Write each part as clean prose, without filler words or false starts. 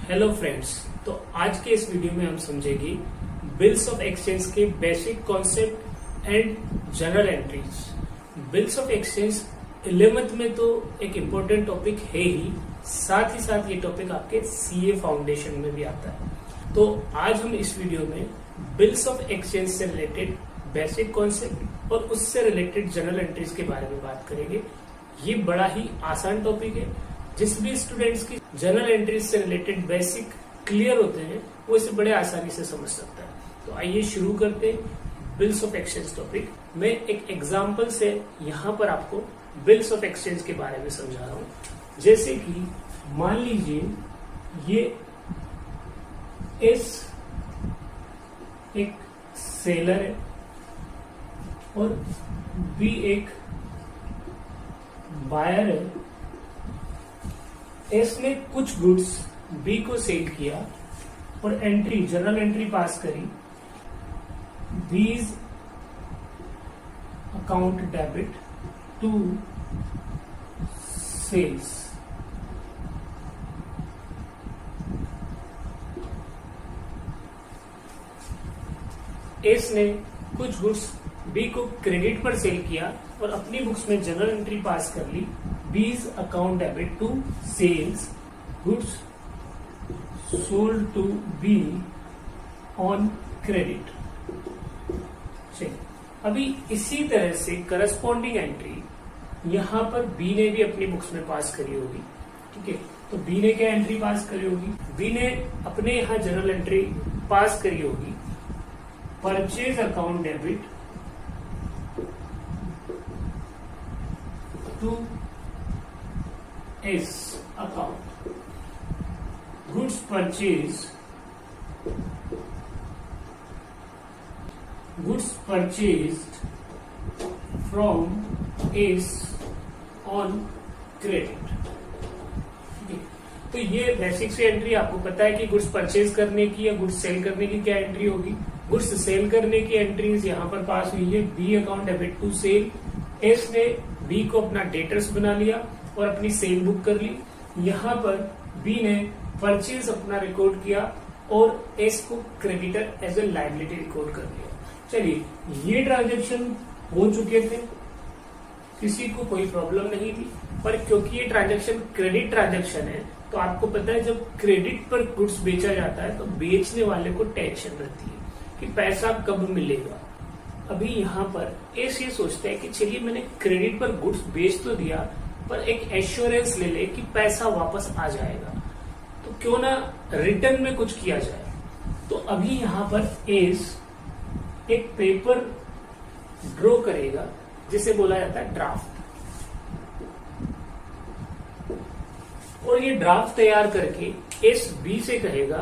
Hello friends, तो आज के इस वीडियो में हम समझेंगे बिल्स ऑफ एक्सचेंज के basic concept and general entries. Bills of exchange 11th में तो एक इम्पोर्टेंट टॉपिक है ही साथ ये टॉपिक आपके सीए फाउंडेशन में भी आता है। तो आज हम इस वीडियो में बिल्स ऑफ एक्सचेंज से रिलेटेड बेसिक कॉन्सेप्ट और उससे रिलेटेड जनरल एंट्रीज के बारे में बात करेंगे। ये बड़ा ही आसान टॉपिक है, जिस भी स्टूडेंट्स की जनरल एंट्रीज से रिलेटेड बेसिक क्लियर होते हैं वो इसे बड़े आसानी से समझ सकता है। तो आइए शुरू करते हैं बिल्स ऑफ एक्सचेंज टॉपिक। मैं एक एग्जांपल से यहाँ पर आपको बिल्स ऑफ एक्सचेंज के बारे में समझा रहा हूँ। जैसे कि मान लीजिए ये एस एक सेलर है और बी एक बायर है। एस ने कुछ गुड्स बी को सेल किया और एंट्री जनरल एंट्री पास करी, B's account debit to sales. S ने कुछ गुड्स बी को क्रेडिट पर सेल किया और अपनी बुक्स में जनरल एंट्री पास कर ली, B's account debit to sales, goods sold to B on credit. अभी इसी तरह से करस्पॉन्डिंग एंट्री यहां पर बी ने भी अपनी बुक्स में पास करी होगी। ठीक है, तो बी ने क्या एंट्री पास करी होगी? बी ने अपने यहां जनरल एंट्री पास करी होगी, purchase account debit to S account, goods purchased from S on credit. तो ये बेसिक सी एंट्री आपको पता है कि गुड्स परचेज करने की या गुड्स सेल करने की क्या एंट्री होगी। गुड्स सेल करने की एंट्रीज यहां पर पास हुई है, B account debit to sale. S ने बी को अपना डेटर्स बना लिया और अपनी सेल बुक कर ली। यहां पर बी ने परचेज अपना रिकॉर्ड किया और एस को creditor as a liability record कर लिया। चलिए, ये ट्रांजेक्शन हो चुके थे, किसी को कोई प्रॉब्लम नहीं थी। पर क्योंकि ये ट्रांजेक्शन क्रेडिट ट्रांजेक्शन है, तो आपको पता है जब क्रेडिट पर गुड्स बेचा जाता है तो बेचने वाले को टेंशन रहती है कि पैसा कब मिलेगा। अभी यहाँ पर एस ये सोचता है कि चलिए मैंने क्रेडिट पर गुड्स बेच तो दिया, पर एक एश्योरेंस ले ले कि पैसा वापस आ जाएगा, तो क्यों ना रिटर्न में कुछ किया जाए। तो अभी यहाँ पर एस एक पेपर ड्रॉ करेगा जिसे बोला जाता है ड्राफ्ट, और ये ड्राफ्ट तैयार करके एस बी से कहेगा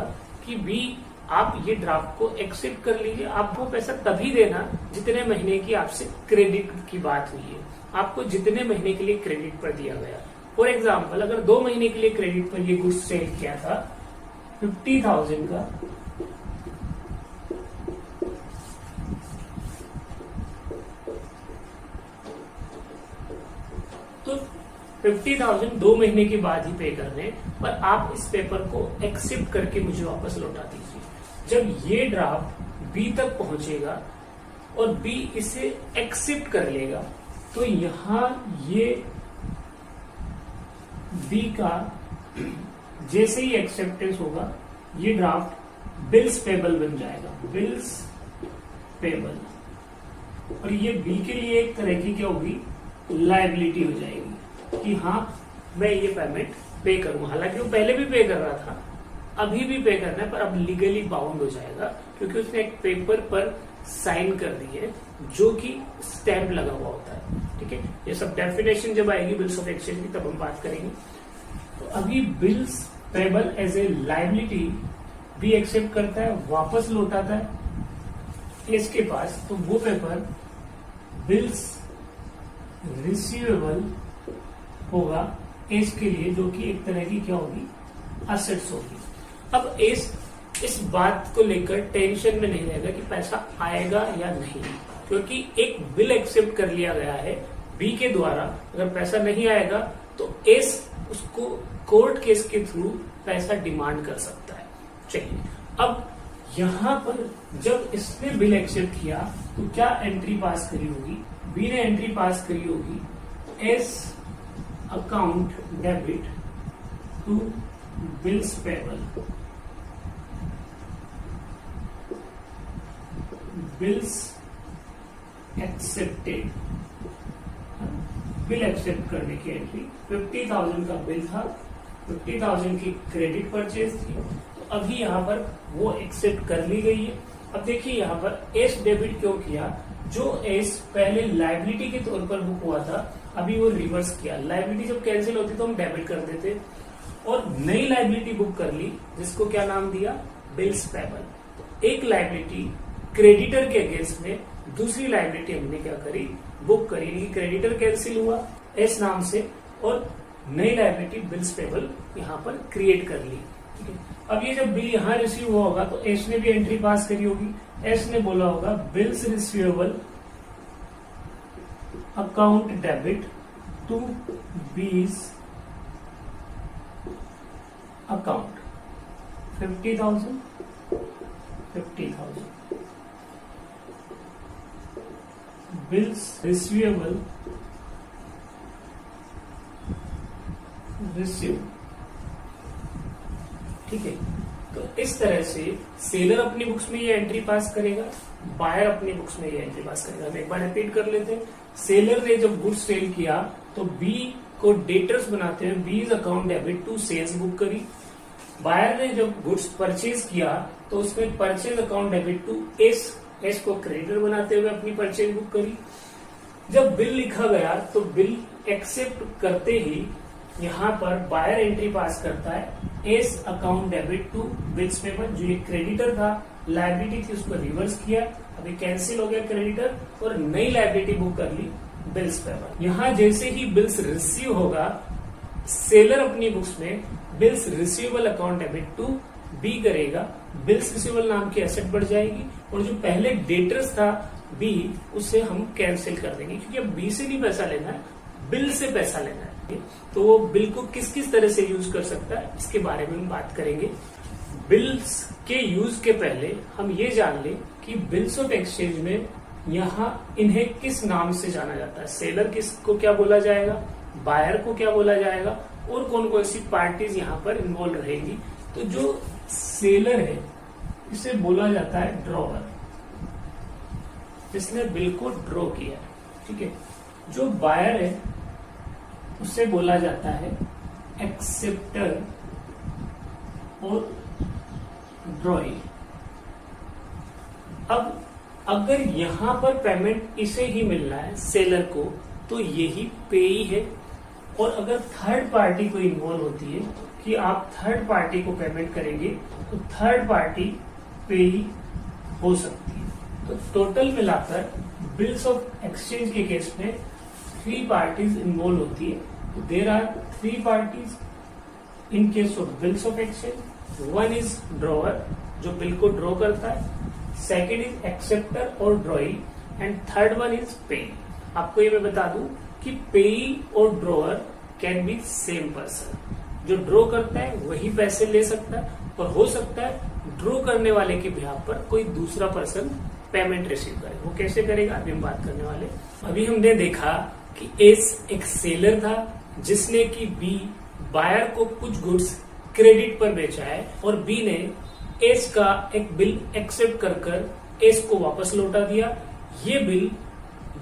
कि बी आप ये ड्राफ्ट को एक्सेप्ट कर लीजिए, आपको पैसा तभी देना जितने महीने की आपसे क्रेडिट की बात हुई है, आपको जितने महीने के लिए क्रेडिट पर दिया गया। फॉर एग्जाम्पल, अगर 2 महीने के लिए क्रेडिट पर ये गुड्स सेल किया था 50,000 का, तो 50,000 2 महीने के बाद ही पे करने, पर आप इस पेपर को एक्सेप्ट करके मुझे वापस लौटा दीजिए। जब ये ड्राफ्ट बी तक पहुंचेगा और बी इसे एक्सेप्ट कर लेगा, तो यहां ये बी का जैसे ही एक्सेप्टेंस होगा, ये ड्राफ्ट बिल्स पेबल बन जाएगा, बिल्स पेबल, और ये बी के लिए एक तरह की क्या होगी, लायबिलिटी हो जाएगी कि हाँ मैं ये पेमेंट पे करूंगा। हालांकि वो पहले भी पे कर रहा था, अभी भी पे करना है, पर अब लीगली बाउंड हो जाएगा क्योंकि उसने एक पेपर पर साइन कर दी है जो कि स्टैंप लगा हुआ होता है। ठीक है, ये सब डेफिनेशन जब आएगी बिल्स ऑफ एक्सचेंज की तब हम बात करेंगे। तो अभी bills payable as a liability भी एक्सेप्ट करता है, वापस लौटाता है इसके पास, तो वो पेपर बिल्स रिसीवेबल होगा एस के लिए, जो कि एक तरह की क्या होगी, असेट्स होगी। अब एस इस बात को लेकर टेंशन में नहीं रहेगा कि पैसा आएगा या नहीं, क्योंकि एक बिल एक्सेप्ट कर लिया गया है बी के द्वारा। अगर पैसा नहीं आएगा तो एस उसको कोर्ट केस के थ्रू पैसा डिमांड कर सकता है। चलिए, अब यहां पर जब इसने बिल एक्सेप्ट किया तो क्या एंट्री पास करी होगी? बी ने एंट्री पास करी होगी S account debit to bills payable, bills accepted, bill accept करने की एंट्री। 50,000 का बिल था, 50,000 की क्रेडिट परचेज थी, तो अभी यहाँ पर वो एक्सेप्ट कर ली गई है। अब देखिए यहाँ पर एस डेबिट क्यों किया? जो एस पहले लायबिलिटी के तौर पर बुक हुआ था, अभी वो रिवर्स किया। लायबिलिटी जब कैंसिल होती तो हम डेबिट कर देते और नई लायबिलिटी बुक कर ली, जिसको क्या नाम दिया? Bills payable. तो एक लायबिलिटी क्रेडिटर के अगेंस्ट में, दूसरी लायबिलिटी हमने क्या करी? बुक करी। क्रेडिटर कैंसिल हुआ एस नाम से और नई लायबिलिटी बिल्स पेबल यहाँ पर क्रिएट कर ली। ठीक है, अब ये जब बिल यहाँ रिसीव हुआ होगा तो एस ने भी एंट्री पास करी होगी। एस ने बोला होगा bills receivable account debit to B's account 50,000 bills receivable receive. ठीक है, तो इस तरह से सेलर अपनी बुक्स में ये एंट्री पास करेगा, बायर अपनी बुक्स में ये एंट्री पास करेगा। हम एक बार रिपीट कर लेते हैं। सेलर ने जब गुड्स सेल किया तो बी को डेटर्स बनाते हुए B's account debit to sales book करी। बायर ने जब गुड्स परचेज किया तो उसमें purchase account debit to S को क्रेडिटर बनाते हुए अपनी परचेज बुक करी। जब बिल लिखा गया तो बिल एक्सेप्ट करते ही यहाँ पर बायर एंट्री पास करता है S account debit to bills payable. जो ये क्रेडिटर था, लायबिलिटी थी, उसको रिवर्स किया, अभी कैंसिल हो गया क्रेडिटर और नई लायबिलिटी बुक कर ली बिल्स पेबल। यहाँ जैसे ही बिल्स रिसीव होगा, सेलर अपनी बुक्स में bills receivable account debit to B करेगा, बिल्स रिसीवेबल नाम की एसेट बढ़ जाएगी और जो पहले डेटर्स था बी, उसे हम कैंसिल कर देंगे, क्योंकि अब बी से नहीं पैसा लेना है, बिल से पैसा लेना है। तो वो बिल को किस किस तरह से यूज कर सकता है, इसके बारे में हम बात करेंगे। बिल्स के यूज के पहले हम ये जान लें कि बिल्स ऑफ एक्सचेंज में यहाँ इन्हें किस नाम से जाना जाता है। सेलर किसको क्या बोला जाएगा, बायर को क्या बोला जाएगा और कौन कौन सी पार्टीज यहाँ पर इन्वॉल्व रहेंगी। तो जो सेलर है इसे बोला जाता है ड्रॉवर, जिसने बिल को ड्रॉ किया। ठीक है, जो बायर है उसे बोला जाता है एक्सेप्टर और ड्रॉई। अब अगर यहां पर पेमेंट इसे ही मिलना है सेलर को, तो यही पेई है। और अगर थर्ड पार्टी कोई इन्वॉल्व होती है कि आप थर्ड पार्टी को पेमेंट करेंगे, तो थर्ड पार्टी पेई हो सकती है। तो टोटल मिलाकर बिल्स ऑफ एक्सचेंज के केस में 3 पार्टीज इन्वॉल्व होती है। There are 3 parties in case of bills of exchange. 1 is drawer, जो बिल को ड्रॉ करता है, सेकेंड इज एक्सेप्टर और drawee, and third one is payee. आपको ये मैं बता दूं कि पेई और drawer can be same person. जो ड्रॉ करता है वही पैसे ले सकता है, और हो सकता है ड्रॉ करने वाले के बिहाफ पर कोई दूसरा पर्सन पेमेंट रिसीव करे। वो कैसे करेगा अभी हम बात करने वाले। अभी हमने देखा कि एस एक सेलर था जिसने कि बी बायर को कुछ गुड्स क्रेडिट पर बेचा है, और बी ने एस का एक बिल एक्सेप्ट कर एस को वापस लौटा दिया। ये बिल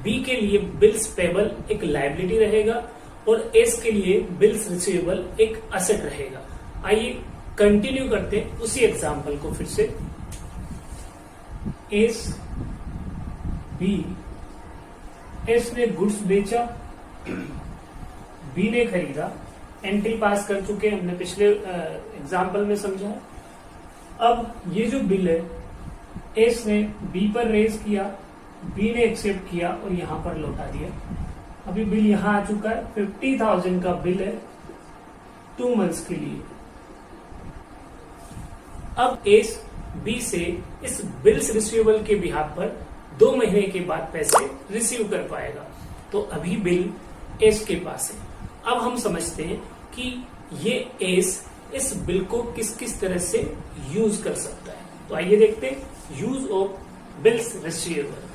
बी के लिए बिल्स पेबल एक लायबिलिटी रहेगा और एस के लिए बिल्स रिसीवेबल एक असेट रहेगा। आइए कंटिन्यू करते हैं उसी एग्जांपल को फिर से। एस बी, एस ने गुड्स बेचा, बी ने खरीदा, एंट्री पास कर चुके हैं, हमने पिछले एग्जांपल में समझा। अब ये जो बिल है एस ने बी पर रेज किया, बी ने एक्सेप्ट किया और यहां पर लौटा दिया। अभी बिल यहां आ चुका है, 50,000 का बिल है 2 मंथ्स के लिए। अब एस बी से इस बिल्स रिसीवेबल के बिहाफ पर 2 महीने के बाद पैसे रिसीव कर पाएगा। तो अभी बिल एस के पास है। अब हम समझते हैं कि ये एस इस बिल को किस किस तरह से यूज कर सकता है। तो आइए देखते हैं यूज ऑफ बिल्स रिसीवेबल।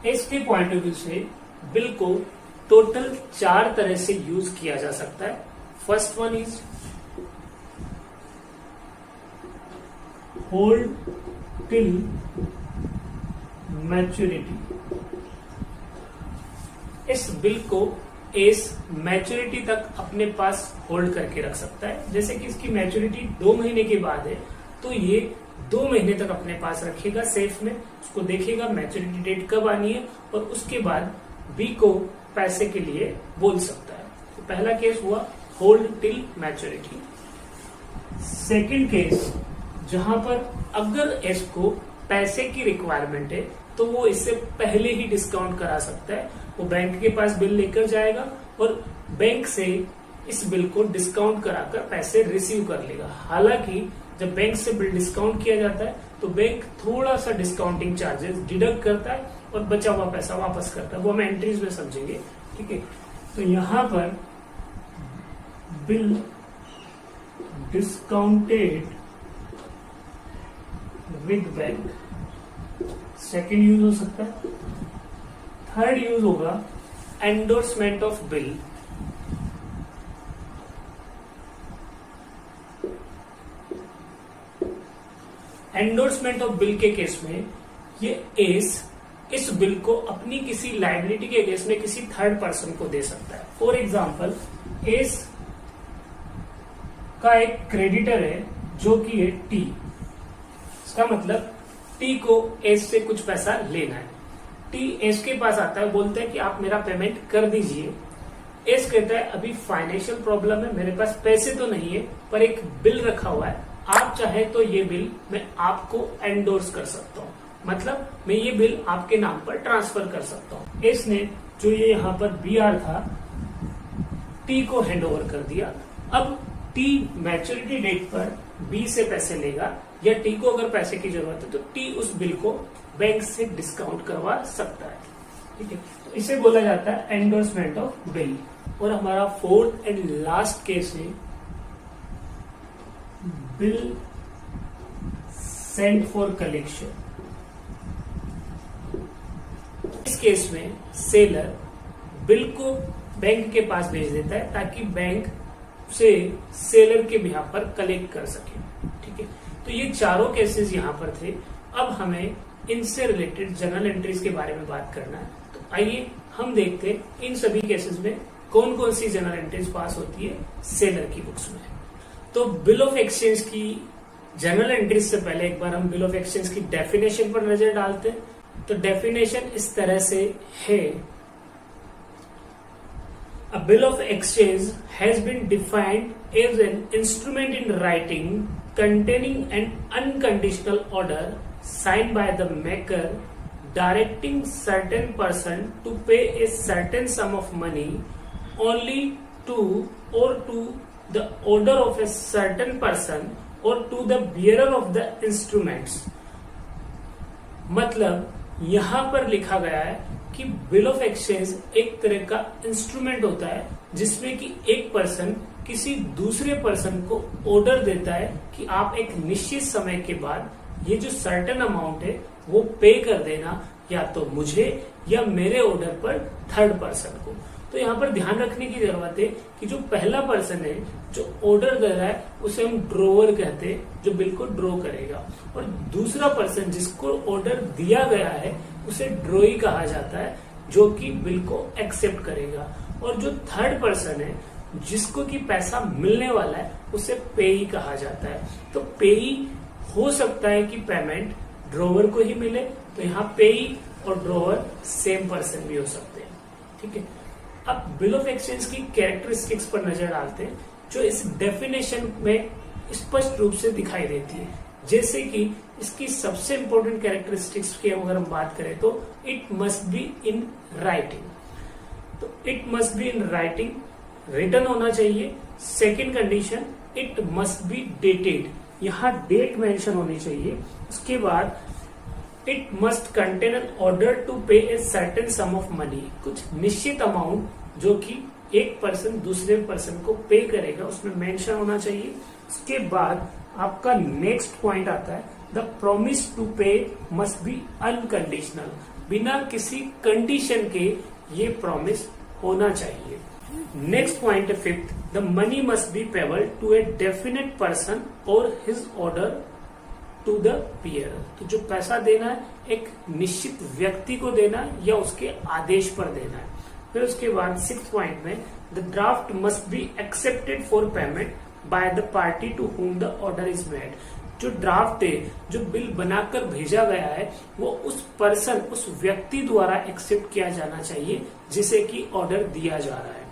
इसके पॉइंट ऑफ व्यू से बिल को टोटल 4 तरह से यूज किया जा सकता है। First one is hold till maturity. इस बिल को इस मैच्योरिटी तक अपने पास होल्ड करके रख सकता है। जैसे कि इसकी मैच्योरिटी 2 महीने के बाद है तो ये 2 महीने तक अपने पास रखेगा सेफ में, उसको देखेगा मैच्योरिटी डेट कब आनी है और उसके बाद बी को पैसे के लिए बोल सकता है। तो पहला केस हुआ hold till maturity. Second case जहां पर अगर इसको पैसे की रिक्वायरमेंट है तो वो इससे पहले ही डिस्काउंट करा सकता है। वो बैंक के पास बिल लेकर जाएगा और बैंक से इस बिल को डिस्काउंट कराकर पैसे रिसीव कर लेगा। हालांकि जब बैंक से बिल डिस्काउंट किया जाता है तो बैंक थोड़ा सा डिस्काउंटिंग चार्जेस डिडक्ट करता है और बचा हुआ पैसा वापस करता है। वो हम एंट्रीज में समझेंगे, ठीक है। तो यहां पर bill discounted with bank second use हो सकता है। थर्ड यूज होगा endorsement of bill. Endorsement of bill के केस में ये इस बिल को अपनी किसी लायबिलिटी के केस में किसी थर्ड पर्सन को दे सकता है। फॉर एग्जाम्पल एस का एक क्रेडिटर है जो कि है टी। इसका मतलब टी को एस से कुछ पैसा लेना है। टी एस के पास आता है, बोलता है कि आप मेरा पेमेंट कर दीजिए। एस कहता है अभी फाइनेंशियल प्रॉब्लम है, मेरे पास पैसे तो नहीं है पर एक बिल रखा हुआ है, आप चाहे तो ये बिल मैं आपको एंडोर्स कर सकता हूँ, मतलब मैं ये बिल आपके नाम पर ट्रांसफर कर सकता हूँ। इसने जो ये यहाँ पर बीआर था टी को हैंड ओवर कर दिया। अब टी मैच्योरिटी डेट पर बी से पैसे लेगा या टी को अगर पैसे की जरूरत है तो टी उस बिल को बैंक से डिस्काउंट करवा सकता है, ठीक है। तो इसे बोला जाता है एंडोर्समेंट ऑफ बिल। और हमारा फोर्थ एंड लास्ट केस है बिल सेंट फॉर कलेक्शन। इस केस में सेलर बिल को बैंक के पास भेज देता है ताकि बैंक से सेलर के बिहाफ पर कलेक्ट कर सके, ठीक है। तो ये चारों केसेस यहाँ पर थे। अब हमें इनसे रिलेटेड जर्नल एंट्रीज के बारे में बात करना है। तो आइए हम देखते हैं इन सभी केसेस में कौन कौन सी जर्नल एंट्रीज पास होती है सेलर की बुक्स में। तो बिल ऑफ एक्सचेंज की जर्नल एंट्रीज से पहले एक बार हम बिल ऑफ एक्सचेंज की डेफिनेशन पर नजर डालते हैं। तो डेफिनेशन इस तरह से है, A bill of exchange has been defined as an instrument in writing containing an unconditional order signed by the maker directing certain person to pay a certain sum of money only to or to the order of a certain person or to the bearer of the instruments। मतलब यहां पर लिखा गया है कि bill of exchange एक तरह का इंस्ट्रूमेंट होता है जिसमें कि एक पर्सन किसी दूसरे पर्सन को ऑर्डर देता है कि आप एक निश्चित समय के बाद ये जो सर्टेन अमाउंट है वो पे कर देना या तो मुझे या मेरे ऑर्डर पर थर्ड पर्सन को। तो यहाँ पर ध्यान रखने की जरूरत है कि जो पहला पर्सन है जो ऑर्डर दे रहा है उसे हम ड्रोवर कहते हैं, जो बिल को ड्रॉ करेगा, और दूसरा पर्सन जिसको ऑर्डर दिया गया है उसे ड्रॉई कहा जाता है जो कि बिल को एक्सेप्ट करेगा। और जो थर्ड पर्सन है जिसको कि पैसा मिलने वाला है उसे पेई कहा जाता है। तो पेई हो सकता है कि पेमेंट ड्रोवर को ही मिले, तो यहाँ पेई और ड्रोवर सेम पर्सन भी हो सकते हैं, ठीक है। अब बिल ऑफ एक्सचेंज की कैरेक्टरिस्टिक्स पर नजर डालते हैं जो इस डेफिनेशन में स्पष्ट रूप से दिखाई देती है। जैसे कि इसकी सबसे इंपॉर्टेंट कैरेक्टरिस्टिक्स की अगर हम बात करें तो it must be in writing. तो it must be in writing, written होना चाहिए। Second condition it must be dated, यहाँ डेट मेंशन होनी चाहिए। उसके बाद it must contain an order to pay a certain sum of money, कुछ निश्चित अमाउंट जो कि एक पर्सन दूसरे पर्सन को पे करेगा उसमें मेंशन होना चाहिए। उसके बाद आपका नेक्स्ट पॉइंट आता है the promise to pay must be unconditional, बिना किसी कंडीशन के ये प्रॉमिस होना चाहिए। नेक्स्ट पॉइंट है fifth, the money must be payable to a definite person और his order to the bearer. तो जो पैसा देना है एक निश्चित व्यक्ति को देना है या उसके आदेश पर देना है। फिर उसके बाद सिक्स्थ पॉइंट में the draft must be accepted for payment by the party to whom the order is made. जो ड्राफ्ट है, जो बिल बनाकर भेजा गया है, वो उस पर्सन, उस व्यक्ति द्वारा एक्सेप्ट किया जाना चाहिए जिसे कि ऑर्डर दिया जा रहा है।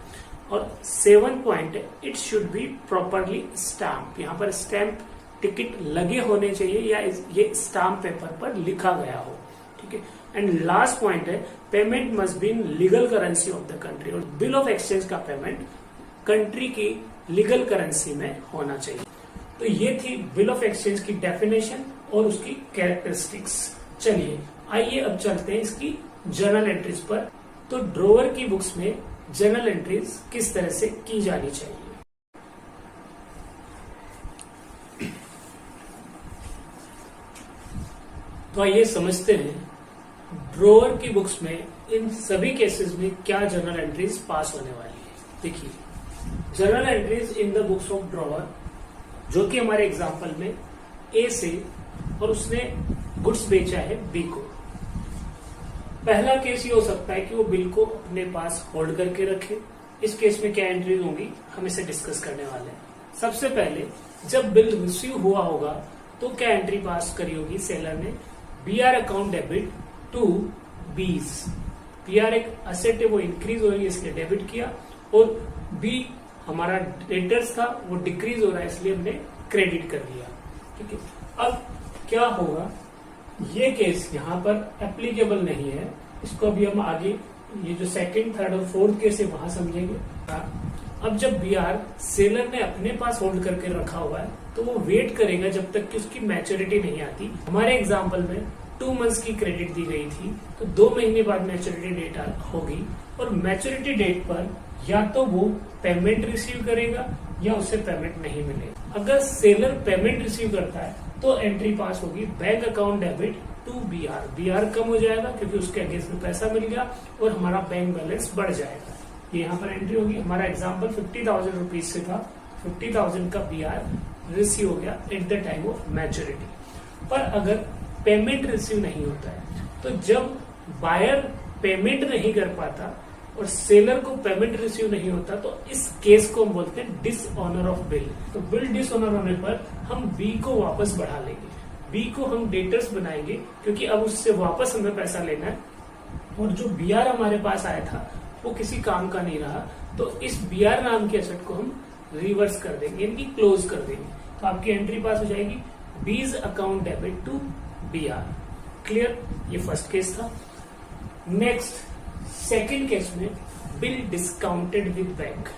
और 7 पॉइंट है it should be properly stamp. यहाँ पर स्टैम्प टिकट लगे होने चाहिए या ये स्टाम्प पेपर पर लिखा गया हो, ठीक है। एंड लास्ट पॉइंट है payment must be in legal currency of the country, और बिल ऑफ एक्सचेंज का पेमेंट कंट्री की लीगल करेंसी में होना चाहिए। तो ये थी बिल ऑफ एक्सचेंज की डेफिनेशन और उसकी कैरेक्टरिस्टिक्स। चलिए आइए अब चलते हैं इसकी जर्नल एंट्रीज पर। तो ड्रॉवर की बुक्स में जर्नल एंट्रीज किस तरह से की जानी चाहिए। तो आइए समझते हैं ड्रॉवर की बुक्स में इन सभी केसेस में क्या जर्नल एंट्रीज पास होने वाली है। देखिए journal entries in the books of drawer, जो कि हमारे एग्जाम्पल में ए से और उसने गुड्स बेचा है बी को। पहला केस ये हो सकता है कि वो बिल को अपने पास होल्ड करके रखे। इस केस में क्या एंट्रीज होंगी हम इसे डिस्कस करने वाले हैं। सबसे पहले जब बिल रिसीव हुआ होगा तो क्या एंट्री पास करी होगी सेलर ने, बीआर अकाउंट डेबिट टू बीज। बीआर एक असेट है वो इंक्रीज हो रही है इसलिए डेबिट किया, और बी हमारा डेटर्स था वो डिक्रीज हो रहा है इसलिए हमने क्रेडिट कर लिया, ठीक है। अब क्या होगा, ये केस यहाँ पर एप्लीकेबल नहीं है, इसको अभी हम आगे ये जो सेकंड, थर्ड और फोर्थ केस है वहां समझेंगे। अब जब बीआर सेलर ने अपने पास होल्ड करके रखा हुआ है तो वो वेट करेगा जब तक कि उसकी मैच्योरिटी नहीं आती। हमारे एग्जाम्पल में 2 मंथ्स की क्रेडिट दी गई थी तो 2 महीने बाद मैच्योरिटी डेट होगी, और मैच्योरिटी डेट पर या तो वो पेमेंट रिसीव करेगा या उसे पेमेंट नहीं मिलेगा। अगर सेलर पेमेंट रिसीव करता है तो एंट्री पास होगी bank account debit to BR. BR कम हो जाएगा क्योंकि उसके अगेंस्ट में पैसा मिल गया और हमारा बैंक बैलेंस बढ़ जाएगा। ये यहाँ पर एंट्री होगी। हमारा एग्जाम्पल 50,000 रुपीज से था, 50,000 का बीआर रिसीव हो गया at the time of maturity. पर अगर पेमेंट रिसीव नहीं होता है तो जब बायर पेमेंट नहीं कर पाता और सेलर को पेमेंट रिसीव नहीं होता तो इस केस को हम बोलते हैं डिसऑनर ऑफ बिल। तो बिल डिसऑनर होने पर हम बी को वापस बढ़ा लेंगे, बी को हम डेटर्स बनाएंगे क्योंकि अब उससे वापस हमें पैसा लेना है, और जो बीआर हमारे पास आया था वो किसी काम का नहीं रहा, तो इस बीआर नाम के एसेट को हम रिवर्स कर देंगे, यानी क्लोज कर देंगे। तो आपकी एंट्री पास हो जाएगी B's account debit to BR. Clear, ये फर्स्ट केस था। नेक्स्ट सेकंड केस में बिल डिस्काउंटेड विद बैंक।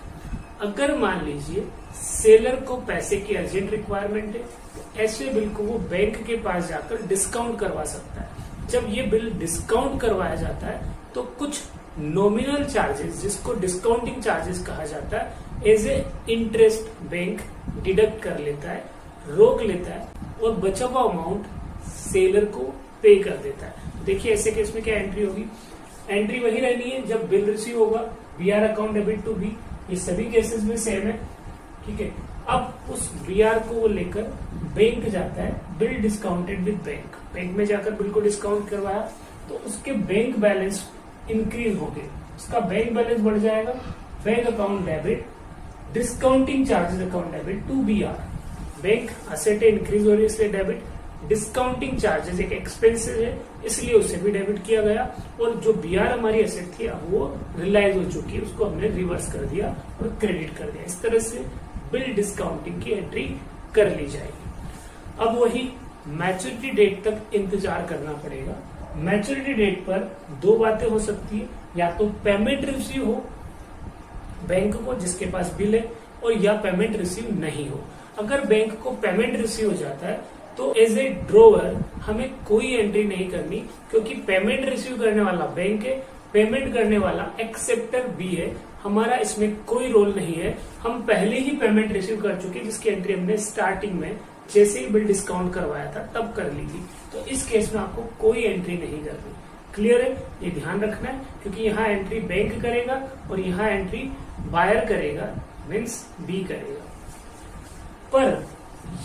अगर मान लीजिए सेलर को पैसे की अर्जेंट रिक्वायरमेंट है तो ऐसे बिल को वो बैंक के पास जाकर डिस्काउंट करवा सकता है। जब ये बिल डिस्काउंट करवाया जाता है तो कुछ नॉमिनल चार्जेस, जिसको डिस्काउंटिंग चार्जेस कहा जाता है, as a interest bank deduct कर लेता है, रोक लेता है, और बचा हुआ अमाउंट सेलर को पे कर देता है। देखिए ऐसे केस में क्या एंट्री होगी, एंट्री वही रहनी है जब बिल रिसीव होगा, BR account debit to B. ये सभी केसेस में सेम है, ठीक है। अब उस बीआर को वो लेकर बैंक जाता है, bill discounted with bank. Bank में जाकर बिल को डिस्काउंट करवाया तो उसके बैंक बैलेंस इंक्रीज हो गए, उसका बैंक बैलेंस बढ़ जाएगा। Bank account debit discounting charges account debit to BR. Bank asset increase हो रही है इसलिए डेबिट, डिस्काउंटिंग चार्जेस एक एक्सपेंसेस है इसलिए उसे भी डेबिट किया गया, और जो बीआर हमारी एसेट थी अब वो रिलाइज हो चुकी है, उसको हमने रिवर्स कर दिया और क्रेडिट कर दिया। इस तरह से बिल डिस्काउंटिंग की एंट्री कर ली जाएगी। अब वही मैच्योरिटी डेट तक इंतजार करना पड़ेगा। मैच्योरिटी डेट पर 2 बातें हो सकती है, या तो पेमेंट रिसीव हो बैंक को जिसके पास बिल है, और या पेमेंट रिसीव नहीं हो। अगर बैंक को पेमेंट रिसीव हो जाता है तो एज ए ड्रोवर हमें कोई एंट्री नहीं करनी, क्योंकि पेमेंट रिसीव करने वाला बैंक है, पेमेंट करने वाला एक्सेप्टर बी है, हमारा इसमें कोई रोल नहीं है। हम पहले ही पेमेंट रिसीव कर चुके, जिसकी एंट्री हमने स्टार्टिंग में जैसे ही बिल डिस्काउंट करवाया था तब कर ली थी। तो इस केस में आपको कोई एंट्री नहीं करनी। क्लियर है? ये ध्यान रखना है, क्योंकि यहाँ एंट्री बैंक करेगा और यहाँ एंट्री बायर करेगा, मीन्स बी करेगा। पर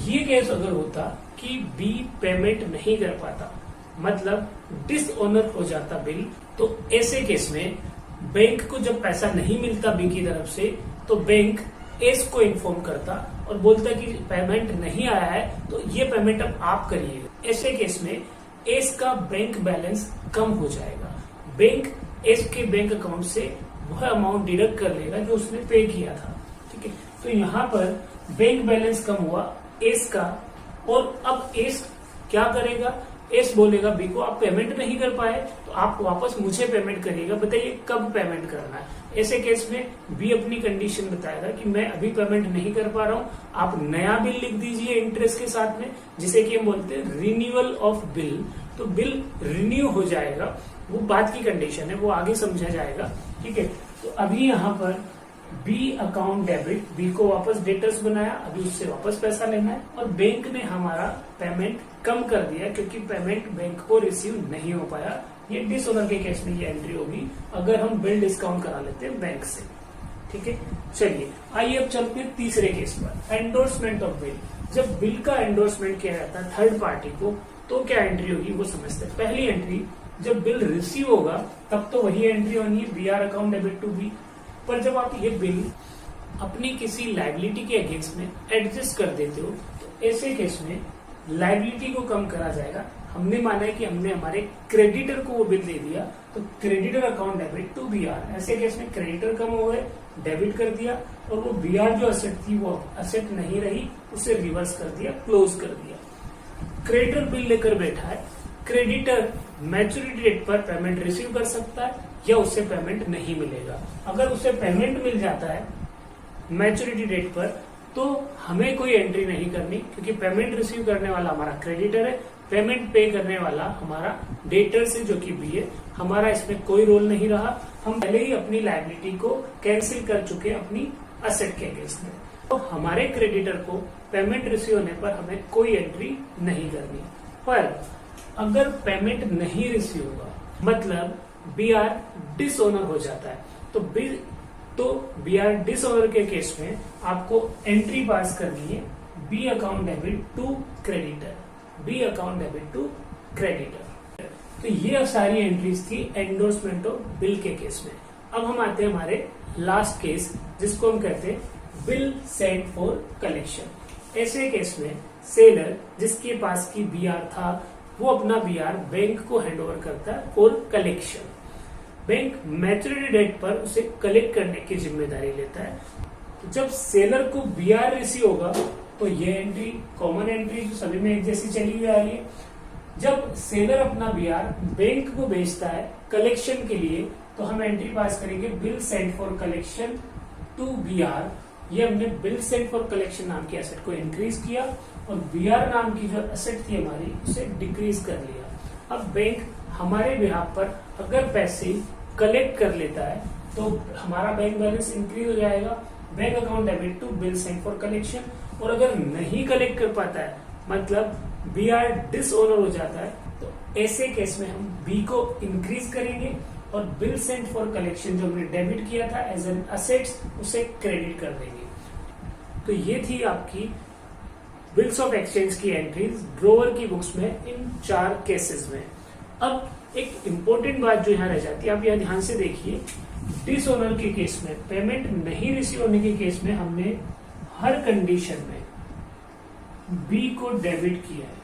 ये केस अगर होता कि बी पेमेंट नहीं कर पाता, मतलब डिसऑनर हो जाता बिल, तो ऐसे केस में बैंक को जब पैसा नहीं मिलता बी की तरफ से, तो बैंक एस को इन्फॉर्म करता और बोलता कि पेमेंट नहीं आया है तो ये पेमेंट अब आप करिएगा। ऐसे केस में एस का बैंक बैलेंस कम हो जाएगा। बैंक एस के बैंक अकाउंट से वह अमाउंट डिडक्ट कर लेगा जो उसने पे किया था। ठीक है, तो यहाँ पर बैंक बैलेंस कम हुआ एस का, और अब एस क्या करेगा? एस बोलेगा बी को आप पेमेंट नहीं कर पाए तो आप वापस मुझे पेमेंट करिएगा, बताइए कब पेमेंट करना है। ऐसे केस में बी अपनी कंडीशन बताएगा कि मैं अभी पेमेंट नहीं कर पा रहा हूं, आप नया बिल लिख दीजिए इंटरेस्ट के साथ में, जिसे कि हम बोलते हैं रिन्यूअल ऑफ बिल। तो बिल रिन्यू हो जाएगा, वो बात की कंडीशन है, वो आगे समझा जाएगा। ठीक है, तो अभी यहाँ पर बी अकाउंट डेबिट, बी को वापस डेटर्स बनाया, अभी उससे वापस पैसा लेना है, और बैंक ने हमारा पेमेंट कम कर दिया क्योंकि पेमेंट बैंक को रिसीव नहीं हो पाया। ये डिसऑनर के केस में ये एंट्री होगी अगर हम बिल डिस्काउंट करा लेते हैं बैंक से। ठीक है, चलिए आइए अब चलते हैं तीसरे केस पर, एंडोर्समेंट ऑफ बिल। जब बिल का एंडोर्समेंट किया जाता है थर्ड पार्टी को, तो क्या एंट्री होगी वो समझते हैं। पहली एंट्री, जब बिल रिसीव होगा तब तो वही एंट्री होनी है, B R account debit to B. पर जब आप ये बिल अपनी किसी लायबिलिटी के अगेंस्ट में एडजस्ट कर देते हो, तो ऐसे केस में लायबिलिटी को कम करा जाएगा। हमने माना है कि हमने हमारे क्रेडिटर को वो बिल दे दिया, तो creditor account debit to B R. ऐसे केस में क्रेडिटर कम हो गए, डेबिट कर दिया, और वो बी आर जो असेट थी वो असेट नहीं रही, उसे रिवर्स कर दिया, क्लोज कर दिया। क्रेडिटर बिल लेकर बैठा है, क्रेडिटर मैच्योरिटी डेट पर पेमेंट रिसीव कर सकता है या उससे पेमेंट नहीं मिलेगा। अगर उसे पेमेंट मिल जाता है मैच्योरिटी डेट पर, तो हमें कोई एंट्री नहीं करनी, क्योंकि पेमेंट रिसीव करने वाला हमारा क्रेडिटर है, पेमेंट पे करने वाला हमारा डेटर से जो कि बी है। हमारा इसमें कोई रोल नहीं रहा, हम पहले ही अपनी लायबिलिटी को कैंसिल कर चुके अपनी असेट के अगेंस्ट में। तो हमारे क्रेडिटर को पेमेंट रिसीव होने पर हमें कोई एंट्री नहीं करनी। पर अगर पेमेंट नहीं रिसीव होगा, मतलब बी आर डिसऑनर हो जाता है, तो बी आर डिसऑनर के केस में आपको एंट्री पास करनी है, B account debit to creditor, B account debit to creditor. तो ये सारी एंट्रीज थी एंडोर्समेंट ऑफ बिल के केस में। अब हम आते हैं हमारे लास्ट केस, जिसको हम कहते हैं बिल सेंट फॉर कलेक्शन। ऐसे केस में सेलर जिसके पास की बी आर था, वो अपना बी आर बैंक को हैंडओवर करता है for collection. Bank maturity date पर उसे कलेक्ट करने की जिम्मेदारी लेता है। तो जब सेलर को बी आर रिसीव होगा, तो ये एंट्री कॉमन एंट्री जो सभी में एक जैसी चली हुई आ रही है। जब सेलर अपना बी आर बैंक को भेजता है कलेक्शन के लिए, तो हम एंट्री पास करेंगे bill sent for collection to B R. ये हमने बिल सेंट फॉर कलेक्शन नाम की एसेट को इंक्रीज किया, और बी आर नाम की जो एसेट थी हमारी, उसे डिक्रीज कर लिया। अब बैंक हमारे बिहाफ पर अगर पैसे कलेक्ट कर लेता है, तो हमारा बैंक बैलेंस इंक्रीज हो जाएगा, bank account debit to bill sent for collection. और अगर नहीं कलेक्ट कर पाता है, मतलब बी आर डिसऑनर हो जाता है, तो ऐसे केस में हम बी को इंक्रीज करेंगे और बिल सेंट फॉर कलेक्शन जो हमने डेबिट किया था एज एन असेट्स, उसे क्रेडिट कर देंगे। तो ये थी आपकी बिल्स ऑफ एक्सचेंज की एंट्रीज ड्रोवर की बुक्स में इन 4 केसेस में। अब एक इंपॉर्टेंट बात जो यहाँ रह जाती है, आप यहाँ ध्यान से देखिए, डिसऑनर के केस में, पेमेंट नहीं रिसीव होने के केस में हमने हर कंडीशन में बी को डेबिट किया है।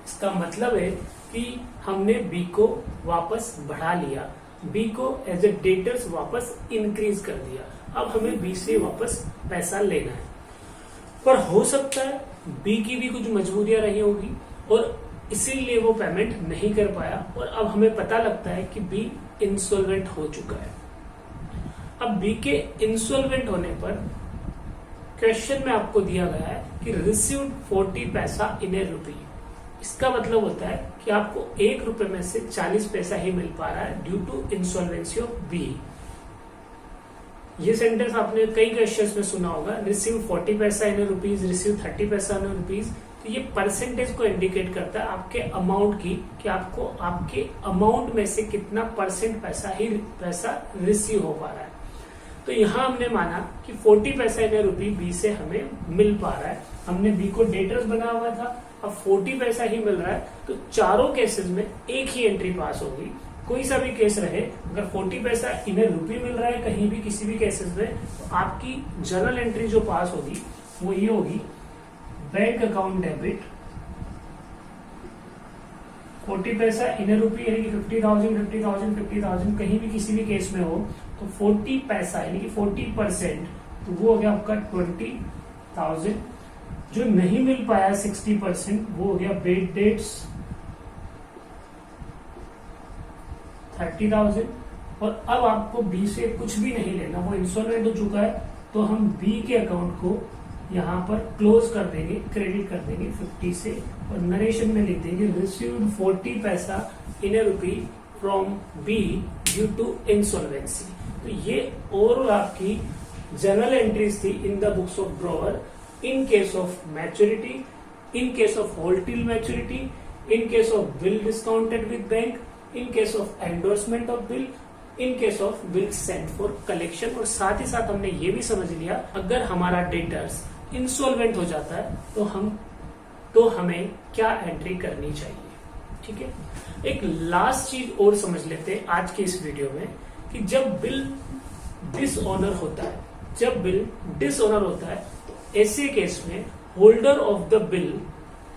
इसका मतलब है कि हमने बी को वापस बढ़ा लिया, बी को एज ए डेटर्स वापस इंक्रीज कर दिया। अब हमें बी से वापस पैसा लेना है। पर हो सकता है बी की भी कुछ मजबूरियां रही होगी और इसीलिए वो पेमेंट नहीं कर पाया, और अब हमें पता लगता है कि बी इंसॉल्वेंट हो चुका है। अब बी के इंसॉल्वेंट होने पर क्वेश्चन में आपको दिया गया है कि रिसीव्ड 40 पैसा इन ए रुपी। इसका मतलब होता है कि आपको 1 रुपए में से 40 पैसा ही मिल पा रहा है due to insolvency of B. ये सेंटेंस आपने कई क्वेश्चंस में सुना होगा, रिसीव 40 पैसा इन रुपीज, रिसीव 30 पैसा इन रुपीज। तो ये परसेंटेज को इंडिकेट करता है आपके अमाउंट की, कि आपको आपके अमाउंट में से कितना परसेंट पैसा रिसीव हो पा रहा है। तो यहां हमने माना कि 40 पैसा इन रुपी बी से हमें मिल पा रहा है। हमने बी को डेटर्स बनाया हुआ था, अब 40 पैसा ही मिल रहा है, तो चारों केसेस में एक ही एंट्री पास होगी। कोई सा भी केस रहे, अगर 40 पैसा इन रुपी मिल रहा है कहीं भी किसी भी केसेस में, तो आपकी जर्नल एंट्री जो पास होगी वो ये होगी, बैंक अकाउंट डेबिट 40 पैसा इन रुपी यानी कि 50,000 कहीं भी किसी भी केस में हो, तो 40 पैसा यानी कि 40%, तो वो हो गया आपका 20,000। जो नहीं मिल पाया 60%, वो हो गया बेड डेट्स 30,000। और अब आपको बी से कुछ भी नहीं लेना, वो इंस्टॉलमेंट हो चुका है, तो हम बी के अकाउंट को यहाँ पर क्लोज कर देंगे, क्रेडिट कर देंगे 50 से, और नरेशन में लिख देंगे रिसीव्ड 40 पैसा in rupee from B due to insolvency. तो ये ओवरऑल आपकी जर्नल एंट्रीज थी in the books of drawer in case of maturity, in case of wholesale maturity, in case of bill discounted with bank, in case of endorsement of bill, in case of bill sent for collection। और साथ ही साथ हमने ये भी समझ लिया, अगर हमारा डेटर्स इंसॉल्वेंट हो जाता है तो हमें क्या एंट्री करनी चाहिए। ठीक है, एक लास्ट चीज और समझ लेते हैं आज के इस वीडियो में, कि जब बिल डिसऑनर होता है, ऐसे केस में होल्डर ऑफ द बिल,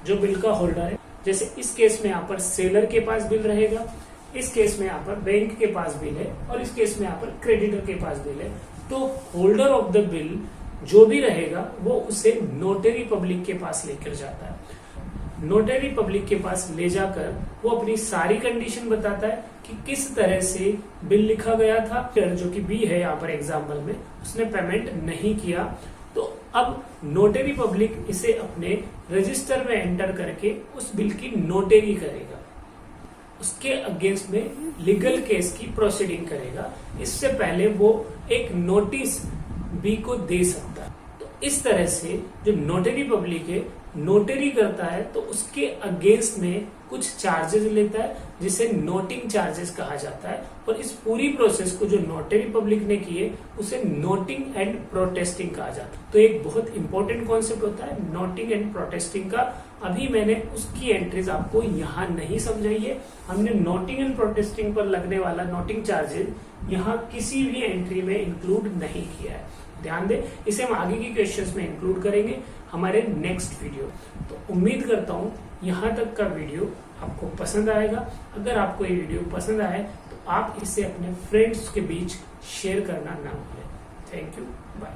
जो बिल का होल्डर है, जैसे इस केस में यहाँ पर सेलर के पास बिल रहेगा, इस केस में यहाँ पर बैंक के पास बिल है, और इस केस में यहाँ पर क्रेडिटर के पास बिल है, तो होल्डर ऑफ द बिल जो भी रहेगा वो उसे नोटरी पब्लिक के पास लेकर जाता है। नोटरी पब्लिक के पास ले जाकर वो अपनी सारी कंडीशन बताता है कि किस तरह से बिल लिखा गया था, जो कि बी है यहाँ पर एग्जाम्पल में, उसने पेमेंट नहीं किया। तो अब नोटरी पब्लिक इसे अपने रजिस्टर में एंटर करके उस बिल की नोटरी करेगा, उसके अगेंस्ट में लीगल केस की प्रोसीडिंग करेगा। इससे पहले वो एक नोटिस बी को दे सकता है। तो इस तरह से जो नोटरी पब्लिक है, नोटरी करता है तो उसके अगेंस्ट में कुछ चार्जेस लेता है, जिसे नोटिंग चार्जेस कहा जाता है। और इस पूरी प्रोसेस को जो नोटरी पब्लिक ने किए उसे नोटिंग एंड प्रोटेस्टिंग कहा जाता है। तो एक बहुत इंपॉर्टेंट कॉन्सेप्ट होता है नोटिंग एंड प्रोटेस्टिंग का। अभी मैंने उसकी एंट्रीज आपको यहाँ नहीं समझाई है। हमने नोटिंग एंड प्रोटेस्टिंग पर लगने वाला नोटिंग चार्जेस यहाँ किसी भी एंट्री में इंक्लूड नहीं किया है, ध्यान दें। इसे हम आगे की क्वेश्चंस में इंक्लूड करेंगे हमारे नेक्स्ट वीडियो। तो उम्मीद करता हूँ यहाँ तक का वीडियो आपको पसंद आएगा। अगर आपको ये वीडियो पसंद आए तो आप इसे अपने फ्रेंड्स के बीच शेयर करना ना भूलें। Thank you, bye.